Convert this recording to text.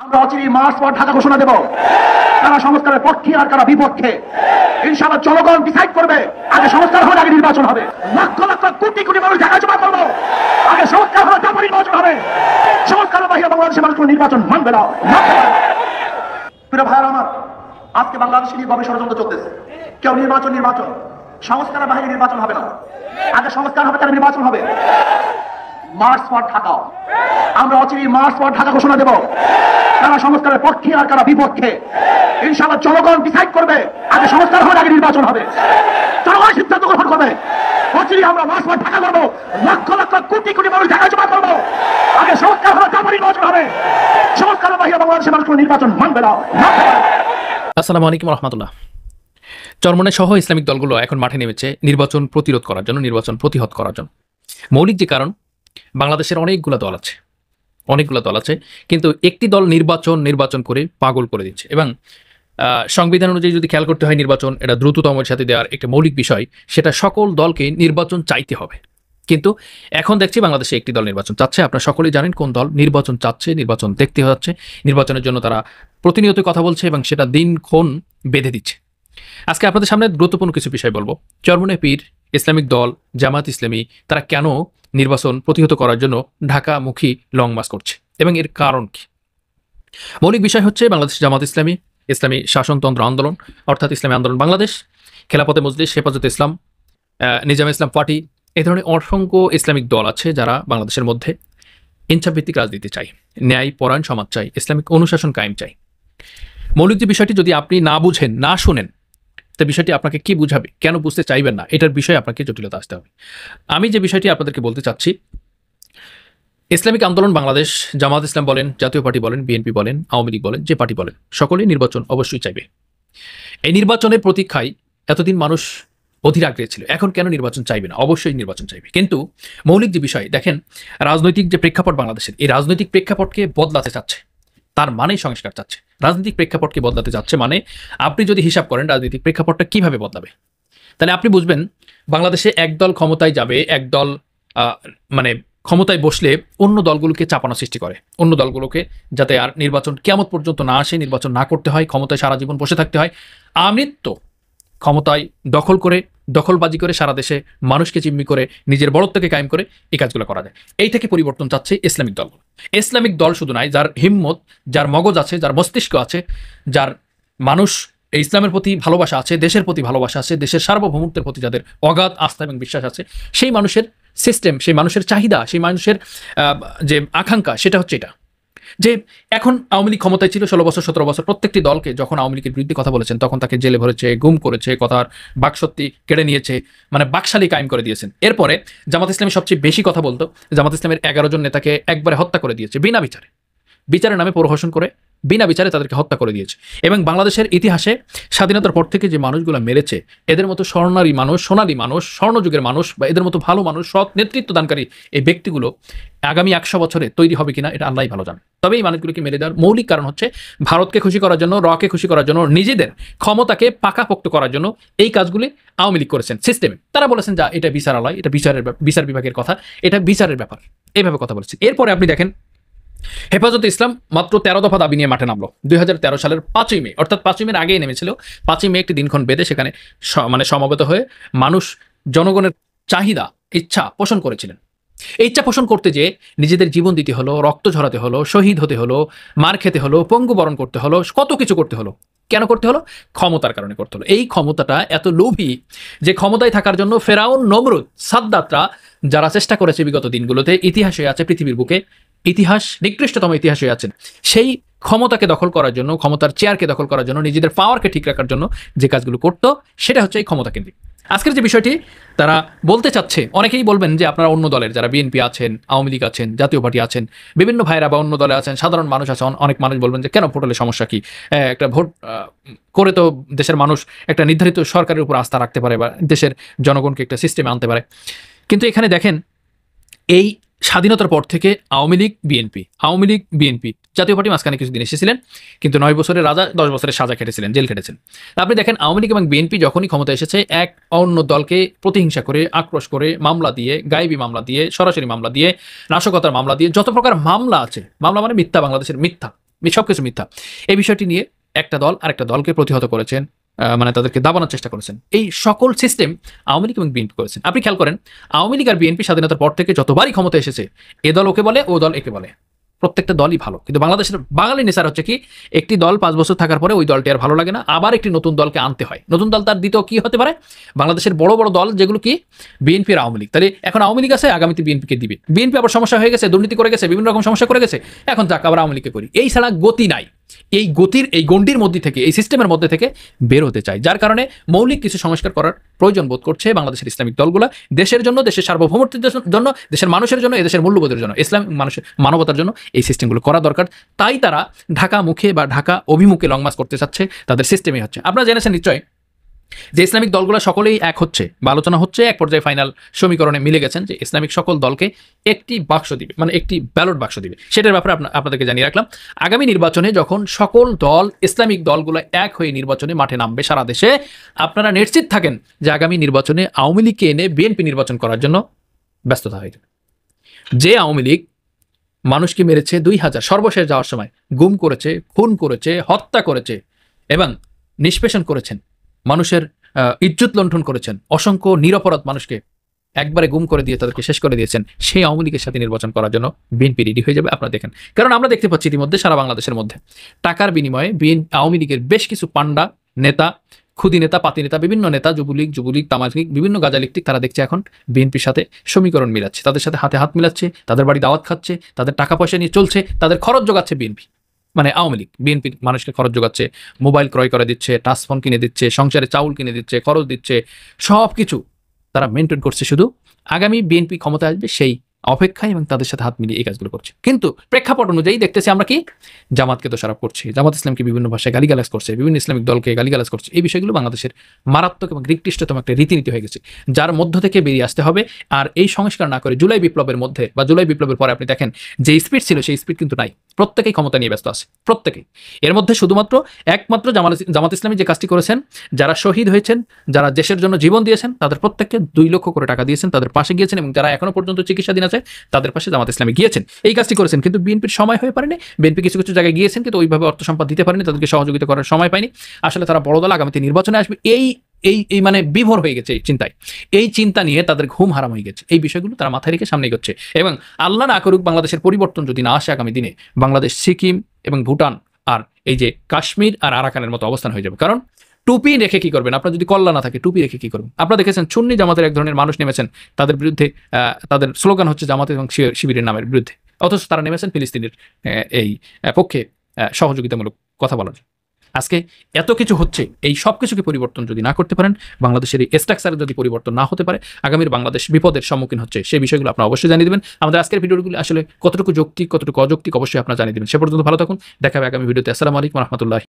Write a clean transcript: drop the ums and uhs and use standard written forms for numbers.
আমরা অচিরেই মার্চ পর ঢাকা ঘোষণা দেব, কারা সংস্কারের পক্ষে আর কারা বিপক্ষে। ইনশাআল্লাহ জনগণ ডিসাইড করবে। আগে সংস্কার হবে, আগে নির্বাচন হবে। লক্ষ লক্ষ কোটি কোটি মানুষ ঢাকা জমা করবো, আগে সংস্কার হবে, তারপর নির্বাচন হবে। সংস্কারের বাহিরে বাংলাদেশের মানুষ কোনো নির্বাচন মানবে না। প্রিয় ভাইয়েরা আমার, আজকে বাংলাদেশে নিয়ে ষড়যন্ত্র চলতেছে। কেউ নির্বাচন সংস্কারের বাহিরে নির্বাচন হবে না, আগে সংস্কার হবে, তার নির্বাচন হবে। মার্চ পর ঢাকা, আমরা অচিরেই মার্চ পর ঢাকা ঘোষণা দেব, কারা সংস্কারের পক্ষে আর কারা বিপক্ষে। ইনশাআল্লাহ জনগণ ডিসাইড করবে। আগে সংস্কার হবে, আগে নির্বাচন হবে। জনগণ সিদ্ধান্ত গ্রহণ করবে। অচিরেই আমরা মার্চ পর ঢাকা করবো, লক্ষ লক্ষ কোটি কোটি মানুষ ঢাকা জমা করবো। আগে সংস্কার হবে, তারপর নির্বাচন হবে। সংস্কারের বাহিরে বাংলাদেশের মানুষ কোনো নির্বাচন মানবে না। আসসালামু আলাইকুম রহমতুল্লাহ। চরমনাই সহ ইসলামিক দলগুলো এখন মাঠে নেমেছে নির্বাচন প্রতিরোধ করার জন্য, নির্বাচন প্রতিহত করার জন্য। মৌলিক যে কারণ, বাংলাদেশের অনেকগুলো দল আছে, কিন্তু একটি দল নির্বাচন করে পাগল করে দিচ্ছে। এবং সংবিধান অনুযায়ী যদি খেয়াল করতে হয়, নির্বাচন এটা দ্রুততমের সাথে দেওয়ার একটা মৌলিক বিষয়, সেটা সকল দলকে নির্বাচন চাইতে হবে। কিন্তু এখন দেখছি বাংলাদেশে একটি দল নির্বাচন চাচ্ছে। আপনারা সকলেই জানেন কোন দল নির্বাচন চাচ্ছে, নির্বাচন দেখতে হচ্ছে, নির্বাচনের জন্য তারা প্রতিনিয়ত কথা বলছে এবং সেটা দিনক্ষণ বেঁধে দিচ্ছে। আজকে আপনাদের সামনে গুরুত্বপূর্ণ কিছু বিষয় বলবো। চরমনাই পীর, ইসলামিক দল, জামাত ইসলামী, তারা কেন নির্বাচন প্রতিহত করার জন্য ঢাকামুখী লং মার্চ করছে এবং এর কারণ কি। মৌলিক বিষয় হচ্ছে বাংলাদেশ জামাত ইসলামী, ইসলামী শাসনতন্ত্র আন্দোলন অর্থাৎ ইসলামী আন্দোলন বাংলাদেশ, খেলাফতে মজলিস, হেফাজতে ইসলাম, নিজামে ইসলাম পার্টি, এই ধরনের অসংখ্য ইসলামিক দল আছে যারা বাংলাদেশের মধ্যে ইনসাফভিত্তিক রাজনীতি চাই, ন্যায় পরায়ণ সমাজ চাই, ইসলামিক অনুশাসন কায়েম চাই। মৌলিক যে বিষয়টি যদি আপনি না বুঝেন, না শোনেন, তো বিষয়টি আপনাকে কি বুঝাবে, কেন বুঝতে চাইবেন না, এটার বিষয়ে আপনাকে জটিলতা আসতে হবে। আমি যে বিষয়টি আপনাদেরকে বলতে চাচ্ছি, ইসলামিক আন্দোলন বাংলাদেশ, জামাত ইসলাম বলেন, জাতীয় পার্টি বলেন, বিএনপি বলেন, আওয়ামী লীগ বলেন, যে পার্টি বলেন, সকলেই নির্বাচন অবশ্যই চাইবে। এই নির্বাচনের প্রতীক্ষায় এতদিন মানুষ অধীর আগ্রহে ছিল। এখন কেন নির্বাচন চাইবে না? অবশ্যই নির্বাচন চাইবে। কিন্তু মৌলিক যে বিষয় দেখেন, রাজনৈতিক যে প্রেক্ষাপট বাংলাদেশের, এই রাজনৈতিক প্রেক্ষাপটকে বদলাতে চাচ্ছে, তার মানেই সংস্কার চাচ্ছে। রাজনৈতিক প্রেক্ষাপটকে বদলাতে যাচ্ছে মানে আপনি যদি হিসাব করেন রাজনৈতিক প্রেক্ষাপটটা কিভাবে বদলাবে, তাহলে আপনি বুঝবেন বাংলাদেশে একদল ক্ষমতায় যাবে, একদল মানে ক্ষমতায় বসলে অন্য দলগুলোকে চাপানো সৃষ্টি করে, অন্য দলগুলোকে যাতে আর নির্বাচন কিয়ামত পর্যন্ত না আসে, নির্বাচন না করতে হয়, ক্ষমতায় সারা জীবন বসে থাকতে হয়। আমৃত্যু ক্ষমতায় দখলবাজি করে সারা দেশে মানুষকে জিম্মি করে নিজের বড়ত্বকে কায়েম করে এই কাজগুলো করা যায়। এই থেকে পরিবর্তন চাচ্ছে ইসলামিক দল। ইসলামিক দল শুধু নাই, যার হিম্মত, যার মগজ আছে, যার মস্তিষ্ক আছে, যার মানুষ ইসলামের প্রতি ভালোবাসা আছে, দেশের প্রতি ভালোবাসা আছে, দেশের সার্বভৌমত্বের প্রতি যাদের অগাধ আস্থা এবং বিশ্বাস আছে, সেই মানুষের সিস্টেম, সেই মানুষের চাহিদা, সেই মানুষের যে আকাঙ্ক্ষা, সেটা হচ্ছে এটা যে এখন আওয়ামী লীগ ক্ষমতায় ছিল 16 বছর 17 বছর, প্রত্যেকটি দলকে যখন আওয়ামী লীগের বিরুদ্ধে কথা বলেছেন তখন তাকে জেলে ভরেছে, গুম করেছে, কথার বাকশক্তি কেড়ে নিয়েছে, মানে বাকশালী কায়েম করে দিয়েছেন। এরপরে জামাত ইসলামী সবচেয়ে বেশি কথা বলতো, জামাত ইসলামের 11 জন নেতাকে একবারে হত্যা করে দিয়েছে বিনা বিচারে, বিচারের নামে প্রহসন করে বিনা বিচারে তাদেরকে হত্যা করে দিয়েছে। এবং বাংলাদেশের ইতিহাসে স্বাধীনতার পর থেকে যে মানুষগুলো মেরেছে, এদের মতো সোনালী মানুষ, স্বর্ণযুগের মানুষ, বা এদের মতো ভালো মানুষ, সৎ নেতৃত্ব দানকারী এই ব্যক্তিগুলো আগামী 100 বছরে তৈরি হবে কিনা এটা আল্লাহই ভালো জানে। তবে এই মানুষগুলোকে মেরে দেওয়ার মৌলিক কারণ হচ্ছে ভারতকে খুশি করার জন্য, রকে খুশি করার জন্য, নিজেদের ক্ষমতাকে পাকাপোক্ত করার জন্য এই কাজগুলি আওয়ামী লীগ করেছেন সিস্টেমে। তারা বলেছেন যা এটা বিচারালয়, এটা বিচার বিভাগের কথা, এটা বিচারের ব্যাপার, এইভাবে কথা বলেছেন। এরপরে আপনি দেখেন হেফাজতে ইসলাম মাত্র 13 দফা দাবি নিয়ে মাঠে নামলো 2013 সালের 5ই মে, অর্থাৎ 5ই মের আগেই নেমেছিল। 5ই মে একটি দিনক্ষণ বেঁধে সেখানে সমবেত হয়ে মানুষ জনগণের চাহিদা, ইচ্ছা পোষণ করেছিলেন। এই ইচ্ছা পোষণ করতে যে নিজেদের জীবন দিতে হলো, রক্ত ঝরাতে হলো, শহীদ হতে হলো, মার খেতে হলো, পঙ্গু বরণ করতে হলো, কত কিছু করতে হলো। কেন করতে হলো? ক্ষমতার কারণে করতে হলো। এই ক্ষমতাটা এত লোভী যে ক্ষমতায় থাকার জন্য ফেরাউন, নমরুদ, সাদ্দাতরা যারা চেষ্টা করেছে বিগত দিনগুলোতে, ইতিহাসে আছে, পৃথিবীর বুকে ইতিহাস, নিকৃষ্টতম ইতিহাস হয়ে আছেন, সেই ক্ষমতাকে দখল করার জন্য, ক্ষমতার চেয়ারকে দখল করার জন্য, নিজেদের পাওয়ারকে ঠিক রাখার জন্য যে কাজগুলো করতো, সেটা হচ্ছে এই ক্ষমতা কেন্দ্রিক। আজকের যে বিষয়টি তারা বলতে চাচ্ছে, অনেকেই বলবেন যে আপনারা অন্য দলের, যারা বিএনপি আছেন, আওয়ামী লীগ আছেন, জাতীয় পার্টি আছেন, বিভিন্ন ভাইরা বা অন্য দলে আছেন, সাধারণ মানুষ আছেন, অনেক মানুষ বলবেন যে কেন ভোট হলে সমস্যা কি, একটা ভোট করে তো দেশের মানুষ একটা নির্ধারিত সরকারের উপর আস্থা রাখতে পারে বা দেশের জনগণকে একটা সিস্টেমে আনতে পারে। কিন্তু এখানে দেখেন, এই স্বাধীনতার পর থেকে আওয়ামী লীগ বিএনপি জাতীয় পার্টি মাঝখানে কিছুদিন এসেছিলেন, কিন্তু 9 বছরের রাজা 10 বছরের সাজা খেটেছিলেন, জেল খেটেছেন। আপনি দেখেন আওয়ামী লীগ এবং বিএনপি যখনই ক্ষমতা এসেছে, এক অন্য দলকে প্রতিহিংসা করে, আক্রোশ করে, মামলা দিয়ে, গায়েবী মামলা দিয়ে, সরাসরি মামলা দিয়ে, নাশকতার মামলা দিয়ে, যত প্রকার মামলা আছে, মামলা মানে মিথ্যা, বাংলাদেশের মিথ্যা, সবকিছু মিথ্যা। এই বিষয়টি নিয়ে একটা দল আরেকটা দলকে প্রতিহত করেছেন, মানে তাদেরকে দাবানোর চেষ্টা করেছেন। এই সকল সিস্টেম আওয়ামী লীগ এবং বিএনপি করেছেন। আপনি খেয়াল করেন, আওয়ামী লীগ আর বিএনপি স্বাধীনতার পর থেকে যতবারই ক্ষমতা এসেছে, এ দল ওকে বলে, ও দল একে বলে, প্রত্যেকটা দলই ভালো। কিন্তু বাংলাদেশের বাঙালি নেচার হচ্ছে কি, একটি দল 5 বছর থাকার পরে ওই দলটি আর ভালো লাগে না, আবার একটি নতুন দলকে আনতে হয়। নতুন দল তার দ্বিতীয় কি হতে পারে, বাংলাদেশের বড় বড় দল যেগুলো কি বিএনপি আর আওয়ামী লীগ। তাহলে এখন আওয়ামী লীগ আছে, আগামীতে বিএনপিকে দিবে। বিএনপি আবার সমস্যা হয়ে গেছে, দুর্নীতি করে গেছে, বিভিন্ন রকম সমস্যা করে গেছে, এখন যাক আবার আওয়ামী লীগকে করি। এই ছাড়া গতি নাই। এই গতির, এই গণ্ডির মধ্যে থেকে, এই সিস্টেমের মধ্যে থেকে বের হতে চাই, যার কারণে মৌলিক কিছু সংস্কার করার প্রয়োজন বোধ করছে বাংলাদেশের ইসলামিক দলগুলো, দেশের জন্য, দেশের সার্বভৌমত্বের জন্য, দেশের মানুষের জন্য, এদেশের মূল্যবোধের জন্য, ইসলামিক মানুষের মানবতার জন্য এই সিস্টেমগুলো করা দরকার। তাই তারা ঢাকা মুখে বা ঢাকা অভিমুখে লং মার্চ করতে চাচ্ছে, তাদের সিস্টেমই হচ্ছে। আপনারা জেনেছেন নিশ্চয় যে ইসলামিক দলগুলো সকলেই এক হচ্ছে বা আলোচনা হচ্ছে, এক পর্যায়ে ফাইনাল সমীকরণে মিলে গেছেন যে ইসলামিক সকল দলকে একটি বাক্স দিবে, মানে একটি ব্যালট বাক্স দিবে। সেটার ব্যাপারে আপনাদেরকে জানিয়ে রাখলাম, আগামী নির্বাচনে যখন সকল দল, ইসলামিক দলগুলো এক হয়ে নির্বাচনে মাঠে নামবে সারা দেশে, আপনারা নিশ্চিত থাকেন যে আগামী নির্বাচনে আওয়ামী লীগকে এনে বিএনপি নির্বাচন করার জন্য ব্যস্ততা হয়ে যাবে। যে আওয়ামী লীগ মানুষকে মেরেছে 2000, সর্বশেষ যাওয়ার সময় গুম করেছে, খুন করেছে, হত্যা করেছে এবং নিষ্পেষণ করেছেন, মানুষের ইজ্জত লুণ্ঠন করেছেন, অসংখ্য নিরপরাধ মানুষকে একবারে গুম করে দিয়ে তাদেরকে শেষ করে দিয়েছেন, সেই আওয়ামী লীগের সাথে নির্বাচন করার জন্য বিএনপি রেডি হয়ে যাবে। আপনারা দেখেন, কারণ আমরা দেখতে পাচ্ছি ইতিমধ্যে সারা বাংলাদেশের মধ্যে টাকার বিনিময়ে আওয়ামী লীগের বেশ কিছু পান্ডা নেতা, খুদি নেতা, পাতি নেতা, বিভিন্ন নেতা, যুবলীগ, তামাজিক, বিভিন্ন গাজালিকটিক, তারা দেখছে এখন বিএনপির সাথে সমীকরণ মিলাচ্ছে, তাদের সাথে হাতে হাত মিলাচ্ছে, তাদের বাড়ি দাওয়াত খাচ্ছে, তাদের টাকা পয়সা নিয়ে চলছে, তাদের খরচ জোগাচ্ছে বিএনপি, মানে আওয়ামী লীগ। বিএনপির মানুষকে খরচ জোগাচ্ছে, মোবাইল ক্রয় করে দিচ্ছে, টাচফোন কিনে দিচ্ছে, সংসারে চাউল কিনে দিচ্ছে, খরচ দিচ্ছে, সব কিছু তারা মেনটেন করছে, শুধু আগামী বিএনপি ক্ষমতা আসবে সেই অপেক্ষায়, এবং তাদের সাথে হাত মিলিয়ে এই কাজগুলো করছে। কিন্তু প্রেক্ষাপট অনুযায়ী দেখতেছি আমরা কি, জামাতকে দোষারোপ করছি, জামাত ইসলামকে বিভিন্ন ভাষায় গালিগালাজ করছে, বিভিন্ন ইসলামিক দলকে গালিগালাজ করছে। এই বিষয়গুলো বাংলাদেশের মারাত্মক এবং নিকৃষ্টতম একটা রীতিনীতি হয়ে গেছে, যার মধ্য থেকে বেরিয়ে আসতে হবে। আর এই সংস্কার না করে জুলাই বিপ্লবের মধ্যে বা জুলাই বিপ্লবের পরে আপনি দেখেন যে স্পিড ছিল, সেই স্পিড কিন্তু নাই। প্রত্যেকেই ক্ষমতা নিয়ে ব্যস্ত আছে, প্রত্যেকেই। এর মধ্যে শুধুমাত্র একমাত্র জামাত ইসলামী যে কাজটি করেছেন, যারা শহীদ হয়েছেন, যারা দেশের জন্য জীবন দিয়েছেন, তাদের প্রত্যেককে 2 লক্ষ করে টাকা দিয়েছেন, তাদের পাশে গিয়েছেন, এবং যারা এখনো পর্যন্ত চিকিৎসাধীন আছে তাদের পাশে জামাত ইসলামী গিয়েছেন, এই কাজটি করেছেন। কিন্তু বিএনপির সময় হয়ে পারেনি, বিএনপি কিছু কিছু জায়গায় গিয়েছেন কিন্তু ওইভাবে অর্থ সম্পদ দিতে পারেনি, তাদেরকে সহযোগিতা করার সময় পায়নি। আসলে তারা বড় দল, আগামীতে নির্বাচনে আসবে, এই মানে বিভোর হয়ে গেছে এই চিন্তায়। এই চিন্তা নিয়ে তাদের ঘুম হারাম হয়ে গেছে। এই বিষয়গুলো তারা মাথায় রেখে সামনে এগোচ্ছে, এবং আল্লাহ না করুক বাংলাদেশের পরিবর্তন যদি না আসে আগামী দিনে, বাংলাদেশ, সিকিম এবং ভুটান আর এই যে কাশ্মীর আর আরাকানের মতো অবস্থান হয়ে যাবে। কারণ টুপি রেখে কি করবেন আপনার, যদি কল্লা না থাকে টুপি রেখে কি করবেন? আপনারা দেখেছেন সুন্নি জামাতের এক ধরনের মানুষ নেমেছেন তাদের বিরুদ্ধে, তাদের স্লোগান হচ্ছে জামাত এবং শিবিরের নামের বিরুদ্ধে, অথচ তারা নেমেছেন ফিলিস্তিনের এই পক্ষে সহযোগিতামূলক কথা বলার। আজকে এত কিছু হচ্ছে, এই সব কিছুকে পরিবর্তন যদি না করতে পারেন, বাংলাদেশের এই স্ট্রাকচারে যদি পরিবর্তন না হতে পারে, আগামীর বাংলাদেশ বিপদের সম্মুখীন হচ্ছে। সেই বিষয়গুলো আপনারা অবশ্যই জানিয়ে দেবেন। আমাদের আজকের ভিডিওগুলো আসলে কতটুকু যৌক্তিক, কতটুকু অযৌক্তিক, অবশ্যই আপনারা জানিয়ে দেবেন। সে পর্যন্ত ভালো থাকুন, দেখা হবে আগামী ভিডিওতে। আসসালামু আলাইকুম রহমতুল্লাহ।